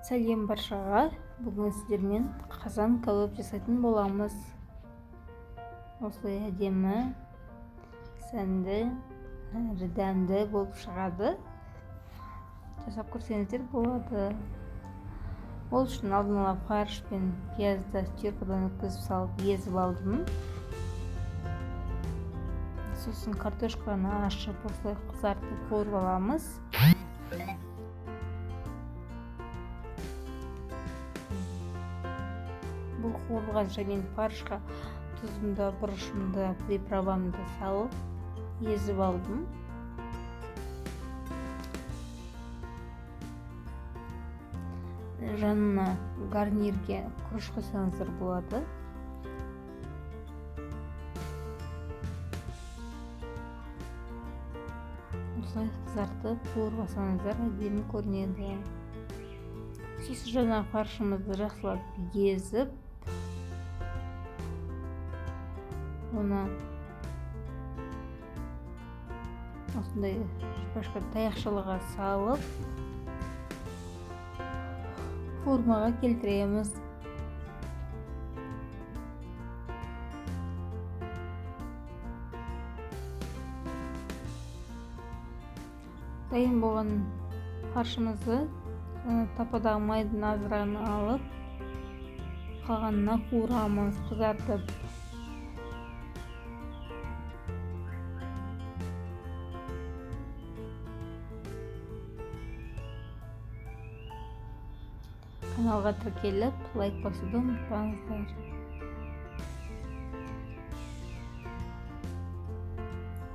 Сәлем баршаға. Бүгін сіздермен қазан кәуап жасайтын боламыз. Осылай әдемі, сәнді, әрі дәмді болып шығады. Жасап көрсеңіздер болады. Ол үшін алдын ала фарш пен пиязды стиркадан өткізіп салып езіп алдым. Сосын картошканы ашып осылай қызартып қойып аламыз. Бұл қуырылғанша мен фаршқа тұзымды, бұрышымды, приправамды салып езіп алдым. Жанына гарнирге күріш қойсаңыздар болады. Осылай қызартып қуырып алсаңыздар әдемі көрінеді. Сосын жаңа фаршымызды жақсылап езіп, оны осындай шпажка таяқшалыға салып формаға келтіреміз. Дайын болған фаршымызды тападағы майдың азырағын алып, қалғанына қуырамыз, қызартып. Каналға тіркеліп, лайк басуды ұмытпаңыздар.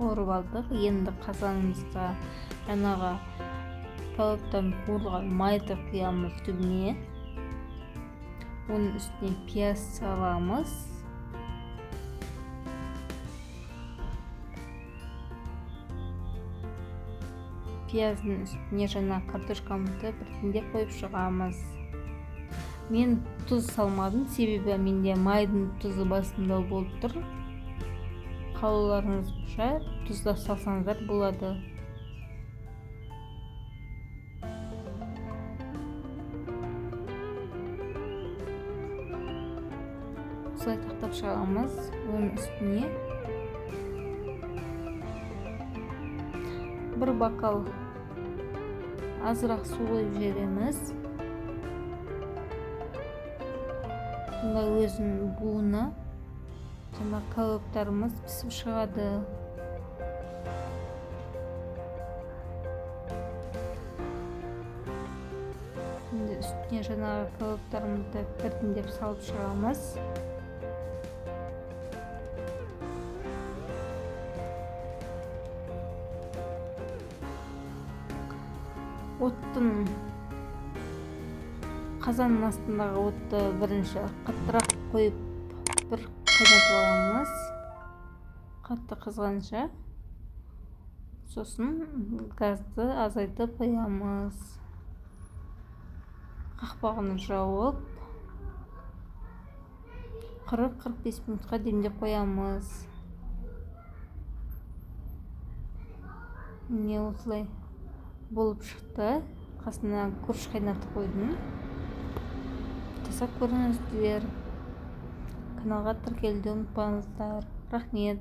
Қуырып алдық. Енді қазанымызға жаңағы кәуаптан қуырылған майды құямыз түбіне. Оның үстіне пияз саламыз. Пияздың үстіне жаңа картошкамызды біртіндеп қойып шығамыз. Мен тұз салмадым, себебі менде майдың тұзы басында болып тұр. Қалауларыңыз болса, тұзда салсаңыздар болады. Осылай тақтап шығамыз. Оның үстіне бір бокал азырақ су қойып жібереміз. Сонда өзінің буыны жаңа кәуаптарымыз пісіп шығады. Енді үстіне жаңағы кәуаптарымызды біртіндеп салып шығамыз. Оттың қазанның астындағы отты бірінші қаттырақ қойып бір қайнатып аламыз, қатты қызғанша. Сосын газды азайтып қоямыз. Қақпағын жауып 40-45 минутқа демдеп қоямыз. Міне осылай болып шықты. Қасына күріш қайнатып қойдым. Жасап көріңіздер. Каналға тіркелуді ұмытпаңыздар. Рахмет.